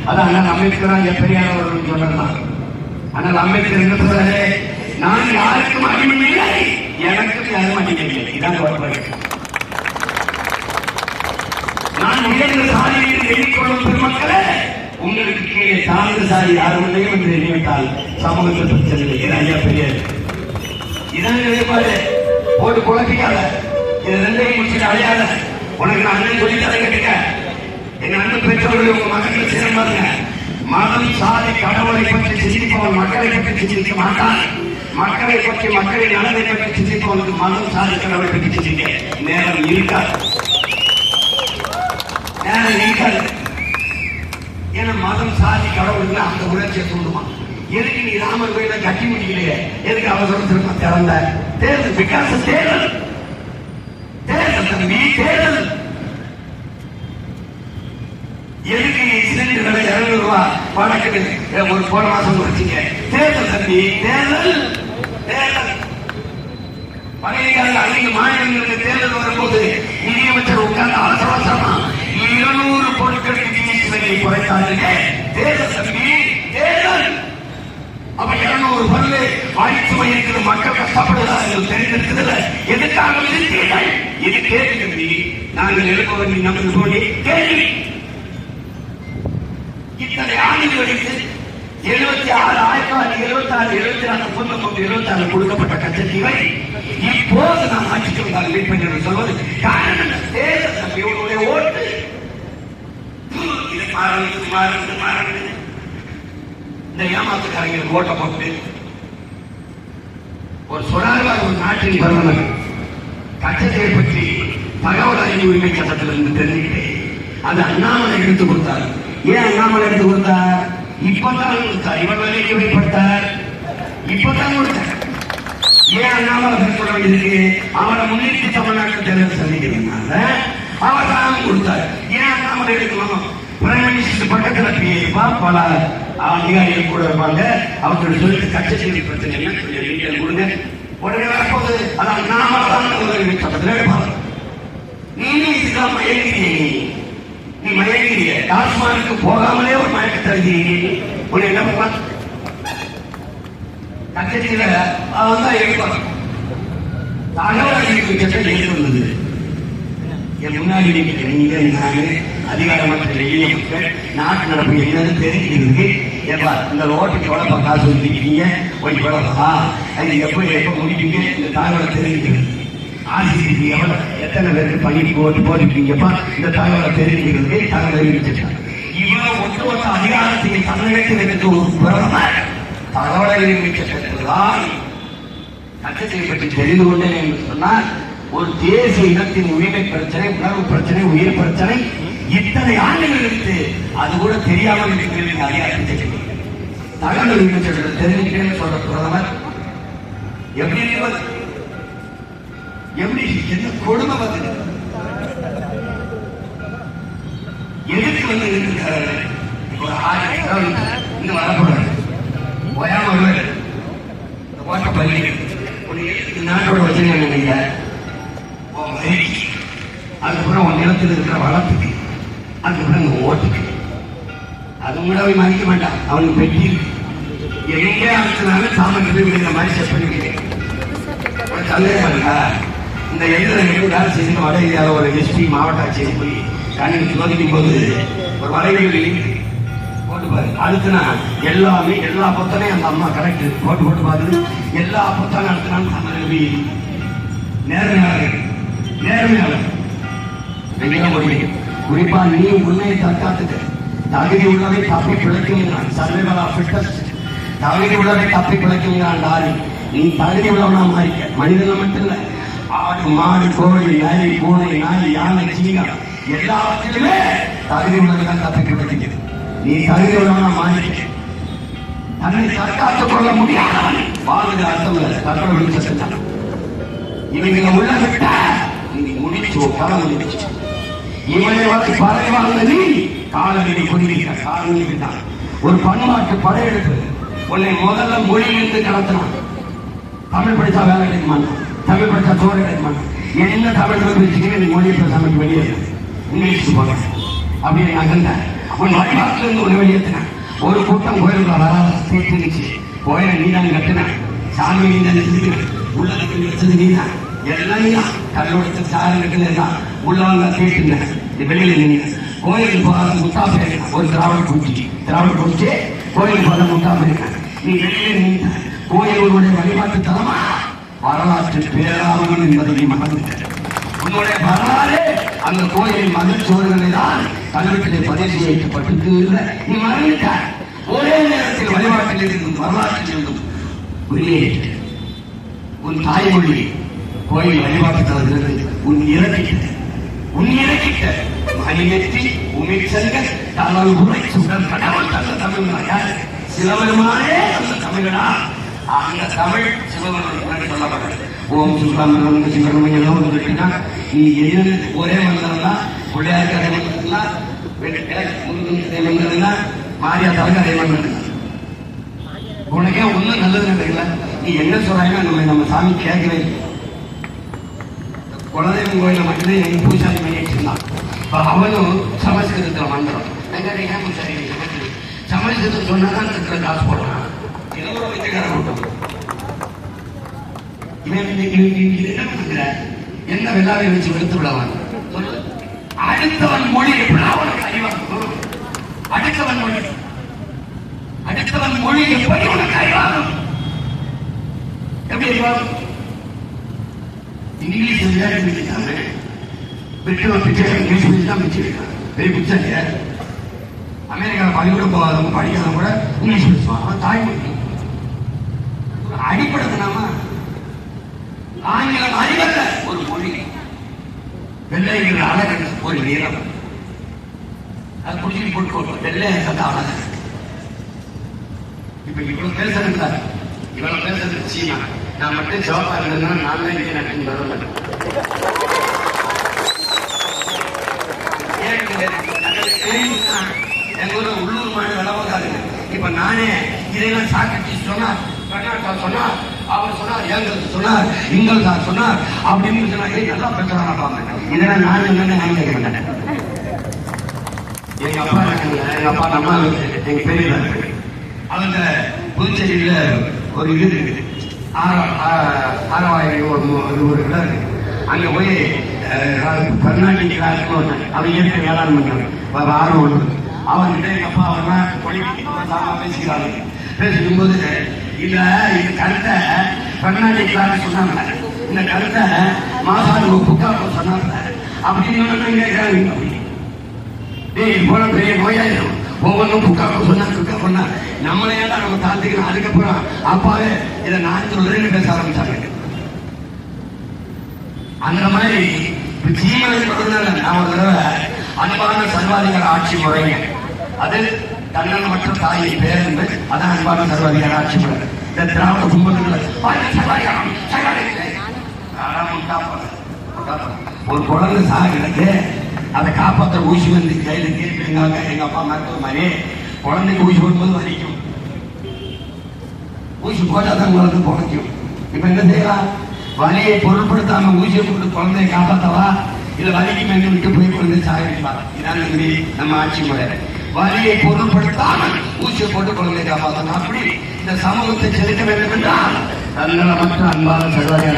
அதான் அண்ணன் அம்பேத்கர் பெரியார் அவர்கள் சொல்லலாம். ஆனால் அம்பேத்கர் என்ன சொல்றாரு? நான் யாருக்கும் அடிமை இல்லை, எனக்கும் யாரும் அடிமை இல்லை. இதான் கோட்பாடு. நான் உயர்ந்த சாதியில் எண்ணிக்கொள்ளும் பெருமக்களே, உங்களுக்கு கீழே தாழ்ந்த சாதி யாரும் இல்லையும் என்று எண்ணிவிட்டால் சமூகத்தில் பிரச்சனை இல்லை. ஐயா பெரியார் இதான் நிலைப்பாடு. போட்டு குழப்பிக்காத, இது ரெண்டையும் முடிச்சுட்டு அடையாத. உனக்கு நான் அண்ணன் சொல்லி தர கேட்டுக்க. எங்க அண்ணன் பெற்றோர்கள் உங்க மகன்கள் சேர்ந்தாங்க. மதம் சாதி கடவுளை பற்றி சிந்திப்பவன் மக்களை பற்றி சிந்திக்க மாட்டான். மக்களை பற்றி மக்களின் நலனை பற்றி சிந்திப்பவனுக்கு மதம் சாதி கடவுளை பற்றி சிந்திக்க நேரம் இருக்காது. நேரம் இருக்காது. ஏன்னா மதம் சாதி கடவுள் அந்த உணர்ச்சியை தூண்டுவான். எதுக்கு நீ ராமர் கோயில கட்டி முடிக்கலையே? எதுக்கு அவசரம் திரும்ப திறந்த? தேர்தல் விகாச தேர்தல், தேர்தல் தம்பி தேர்தல். எதுக்கு நீ சிலிண்டர் விலை 200 ரூபாய் வடக்கு ஒரு போன மாசம் வச்சுங்க? தேர்தல் தம்பி தேர்தல், தேர்தல். பழைய கால அன்னைக்கு மாநிலங்களுக்கு தேர்தல் வரும்போது நிதியமைச்சர் உட்கார்ந்து அவசர அவசரமா 200 பொருட்களுக்கு ஜிஎஸ்டி விலையை குறைத்தாங்க. தேர்தல் தம்பி தேர்தல். அப்ப 200 பல்லு வாய்ச்சுவை இருக்கிற மக்கள் கஷ்டப்படுகிறார்கள் தெரிந்திருக்கிறதுல எதுக்காக இருக்கிறீர்கள்? இது கேள்வி. நாங்கள் எழுப்பவர் நீ நமக்கு சொல்லி கேள்வி. இத்தனை ஆண்டுகளுக்கு 76 கொடுக்கப்பட்ட கச்சத்தீவை இப்போது நாம் ஆட்சிக்கு வந்தால் மீட்பு சொல்வது காரணம் தேர்தல் தம்பியோடைய ஓட்டு. இது மாறுது. இந்த ஏமாத்துக்காரங்களுக்கு ஓட்ட போட்டு ஒரு சொல்லாத ஒரு நாட்டின் பிரதமர் கச்சத்தீவை பற்றி தகவல் அறிவு உரிமை சட்டத்திலிருந்து தெரிஞ்சுக்கிட்டு அது அண்ணாமலை எடுத்து கொடுத்தார். ஏன் அண்ணாமலை எடுத்து கொடுத்தார்? இப்பதான் கொடுத்தார். இவர் வேலைக்கு வைப்படுத்தார். இப்பதான் கொடுத்தார். ஏன் அண்ணாமலை சொல்ல வேண்டியிருக்கு? அவரை முன்னிறுத்தி தமிழ்நாட்டில் தேர்தல் சந்திக்கிறதுனால அவர் தான் கொடுத்தார். ஏன் அண்ணாமலை எடுக்கணும்? பிரைம் மினிஸ்டர் பக்கத்துல பிஏப்பா பல அதிகாரிகள் கூட இருப்பாங்க. அவர்கிட்ட சொல்லிட்டு கச்சத்தீவு பிரச்சனை என்ன கொஞ்சம் கொடுங்க, உடனே வரப்போது அதான் அண்ணாமலை தான் உதவி சட்டத்தில் எடுப்பாங்க. நீ இதுதான் மயங்கிறீங்க. நீ மயங்கிறிய டாஸ்மானுக்கு போகாமலே ஒரு மயக்க தருகிறீங்க. உன்னை என்ன பண்ணலாம்? கச்சத்தீல அவன் தான் எடுப்பாங்க. தகவல் அறிவிப்பு சட்டம் எழுதி வந்தது. என் முன்னாடி நீங்க நானு அதிகாரமற்ற எளிய மக்கள் நாட்டு நடப்பு என்னன்னு தெரிஞ்சுக்கிறது. ஏப்பா இந்த ஓட்டுக்கு எவ்வளவு காசு வச்சிருக்கீங்க, போய் எவ்வளவா, அது எப்ப முடிப்பீங்க, இந்த தகவலை தெரிஞ்சுக்கிறது. ஆசிரியர் எவ்வளவு எத்தனை பேருக்கு பணி போட்டுருக்கீங்கப்பா, இந்த தகவலை தெரிஞ்சுக்கிறது தகவல் அறிவிச்சிருக்காங்க. இவ்வளவு ஒட்டுமொத்த அதிகாரத்தை தமிழகத்தில் இருக்கிற ஒரு பிரதமர் தகவல் அறிவிச்சிருக்கிறார். கச்சத்தீவை பற்றி தெரிந்து கொண்டேன் என்று சொன்னால் ஒரு தேசிய இனத்தின் உரிமை பிரச்சனை, உணர்வு பிரச்சனை, உயிர் பிரச்சனை இத்தனை ஆண்டுகள் இருக்கு, அது கூட தெரியாமல் இருக்கிறது. தகவல் உரிமை சட்டத்தை தெரிஞ்சுக்கிறேன்னு சொல்ற பிரதமர் எப்படி என்ன கொடுமை வந்து எதுக்கு வந்து இருக்கிறாரு? ஒரு 1000 இன்னும் வரக்கூடாது, ஓயாம வருவாரு. ஓட்ட பள்ளி நாட்டோட வச்சிருக்காங்க நீங்க. அதுக்கப்புறம் உன் நிலத்தில் இருக்கிற வளத்துக்கு, அதுக்கப்புறம் இந்த ஓட்டுக்கு, அது கூட போய் மதிக்க மாட்டான். அவனுக்கு பெட்டி எங்கே அனுப்பினாலும் சாமன் விடுகிற மாதிரி செட் பண்ணிக்கிறேன். இந்த எழுதுறவங்க வேலை செய்து வட இந்தியாவில் ஒரு எஸ்பி மாவட்ட ஆட்சியர் போய் கணினி சோதிக்கும் போது ஒரு வரைவில் போட்டு பாரு. அடுத்துனா எல்லாமே எல்லா புத்தனையும் அந்த அம்மா கரெக்ட் போட்டு பார்த்துட்டு எல்லா புத்தகம் அடுத்தினாலும் தமிழ் நேர்மையாளர் முடியும். குறிப்பா நீ உண்மையை தற்காத்துக்க தகுதி உள்ளதை தப்பி பிழைக்குங்கிறான். Survival of fittest. தகுதி உள்ளதை தப்பி பிழைக்குங்கிறான் டாரி. நீ தகுதி உள்ளவனா மாறிக்க. மனிதன மட்டும் இல்ல, ஆடு மாடு கோழி நரி பூனை நாய் யானை சீனம் எல்லாவற்றிலுமே தகுதி உள்ளதான் தப்பி பிழைக்குது. நீ தகுதி உள்ளவனா மாறிக்க. தன்னை தற்காத்துக் கொள்ள முடியாதவன் வாழ்வது அர்த்தம் இல்லை. தற்கொலை சட்டம் இவங்க உள்ள விட்ட நீ முடிச்சு களம் முடிச்சு இவனை வரை பறை வாழ்ந்த நீ காலநிலை புரிவிக்க காலநிலைதான் ஒரு பண்பாட்டு படையெடுப்பு. உன்னை முதல்ல மொழியிலிருந்து கடத்தினான். தமிழ் படிச்சா வேலை கிடைக்க மாட்டான், தமிழ் படிச்சா சோறு கிடைக்க மாட்டான். என்ன தமிழ் பேசிக்கிறேன், நீ மொழி பேசாம வெளியே இங்கிலீஷ் போக அப்படின்னு நகர்ந்த அவன் வழிபாட்டில இருந்து ஒரு வெளியேற்றினான். ஒரு கூட்டம் கோயிலுக்குள்ள வராத தீர்த்துச்சு. கோயிலை நீதான் கட்டினான், சாமி நீதான் செஞ்சுக்கிற, உள்ளத்துக்கு வச்சது நீதான், எல்லாம் நீதான். கல்லோடத்து சாரம் கட்டுதான் உள்ளவங்க தீட்டுங்க. வெளியில நீங்க கோயிலுக்கு போகாத முத்தாப்பு இருக்கான். ஒரு திராவிட குடிச்சு கோயிலுக்கு போகாத முத்தாப்பு இருக்கான். நீ வெளியில நீங்க கோயிலுடைய வழிபாட்டு தலமா வரலாற்று பேராகும் என்பதை நீ மறந்துட்ட. உன்னுடைய வரலாறு அந்த கோயிலின் மகிழ்ச்சோர்களை தான் கல்வெட்டிலே பதிவு செய்யப்பட்டு நீ மறந்துட்ட. ஒரே நேரத்தில் வழிபாட்டில் இருந்தும் வரலாற்றில் இருந்தும் வெளியேற்ற உன் தாய்மொழி கோயில் வழிபாட்டு தலத்திலிருந்து உன் இறக்கிட்ட மணிநெற்றி உமிழ் செல்க தலல் உரை சுடர் கடவுள் தந்த தமிழ் யார்? சிவபெருமானே அந்த தமிழனா. அந்த தமிழ் சிவபெருமான் சொல்லப்பட்டது. ஓம் சுப்பிரமணியம் சிவபெருமன் எல்லாம் வந்து கேட்டீங்கன்னா நீ என்ன ஒரே மந்திரம் தான், பிள்ளையார் கதை மந்திரம் தான், மந்திரம் தான், மாரியா தலைக்கு அதே மந்திரம் தான். உனக்கே ஒன்றும் நல்லது நினைக்கல. நீ என்ன சொல்றாங்க நம்ம சாமி கேட்கவே. குலதெய்வம் கோயில மட்டும்தான் எங்க பூசாரி பண்ணிட்டுருந்தான். அவனும் சமஸ்கிருதத்துல மந்திரம் சமஸ்கிருதம் சொன்னாதான் இருக்கிற காசு போடுறான். இதோட வித்துக்கார கூட்டம் என்ன வெள்ளாவை வச்சு வெளுத்து விடவான். அடுத்தவன் மொழி எப்படி அவனுக்கு அறிவாகும்? அடுத்தவன் மொழி எப்படி உனக்கு அறிவாகும்? எப்படி அறிவாகும்? இங்கிலீஷ் விளையாட்டு பெற்றோர் பிச்சை இங்கிலீஷ் மீடியம் தான் பிச்சை பெரிய பிச்சை. அமெரிக்காவில் பள்ளிக்கூட போகாதவங்க படிக்காதவங்க கூட இங்கிலீஷ் பேசுவான். அவன் தாய்மொழி அடிப்படுத்தினாமா ஆங்கிலம் அறிவல்ல ஒரு மொழி. வெள்ளைங்கிற அழகு ஒரு நிறம், அது குடிச்சு போட்டு வெள்ளை கத்த அழகு. இப்ப இவ்வளவு பேசுறதுல இவ்வளவு பேசுறது சீனா. நான் மட்டும் சிவப்பா இருந்தேன்னா நான் தான் இங்கே நான் வரல. எங்க ஊர்ல உள்ளூர் மாநில விளவாது. இப்ப நானே இதெல்லாம் சாக்கி சொன்னார், கர்நாடகா சொன்னார், அவர் சொன்னார், ஏங்கல் சொன்னார், இங்கல் தான் சொன்னார் அப்படின்னு சொன்னாங்க. நல்லா பேசுறாங்க. இதெல்லாம் நான் என்னன்னு நான் கேட்க மாட்டேன். எங்க அப்பா நம்ம எங்க பெரிய அவங்க புதுச்சேரியில ஒரு இது இருக்குது, ஆரவாயில் ஒரு இடம் இருக்கு. அங்க போய் கர்நாடிக் கிளாஸ் அவன் இயற்கை வேளாண் பண்றாங்க ஆர்வம் ஒன்று. அவன்கிட்ட எங்க அப்பா அவர்லாம் பேசிக்கிறாங்க. பேசிக்கும்போது இந்த கருத்தை கர்நாடிக் கிளாஸ் சொன்னாங்க. இந்த கருத்தை மாசாடு புக்கா சொன்னாங்க அப்படின்னு கேட்கிறாங்க. போன பெரிய நோயாயிரும் ஒவ்வொன்றும் புக்காக்க சொன்னா நம்மளே தான் நம்ம தாழ்த்துக்கணும். அதுக்கப்புறம் அப்பாவே இதை நான் சொல்றேன்னு பேச ஆரம்பிச்சாங்க. அந்த மாதிரி ஜீவன் நான் ஒரு தடவை அன்பான சர்வாதிகார ஆட்சி முறைங்க. அது தன்னன் மற்றும் தாயை பேருந்து அதான் அன்பான சர்வாதிகார ஆட்சி முறை. இந்த திராவிட கும்பல்கள் ஒரு குழந்தை சாகிறது, அதை காப்பாற்ற ஊசி வந்து கையில கேட்பீங்க. எங்க அப்பா மருத்துவ மாதிரி குழந்தைக்கு ஊசி போடும்போது வலிக்கும். ஊசி போட்டாதான் குழந்தை பொழைக்கும். இப்ப என்ன செய்யலாம்? வலியை பொருட்படுத்தாம ஊசியை போட்டு குழந்தைய காப்பாற்றவா, இல்ல வலிக்கு மேலே விட்டு போய் குழந்தை சாகிப்பாங்க. இதான் நம்ம ஆட்சி முறை. வலியை பொருட்படுத்தாம ஊசியை போட்டு குழந்தைய காப்பாற்றணும். அப்படி இந்த சமூகத்தை செலுத்த வேண்டும் என்றால் தன்னல மற்ற அன்பான சர்வாதிகார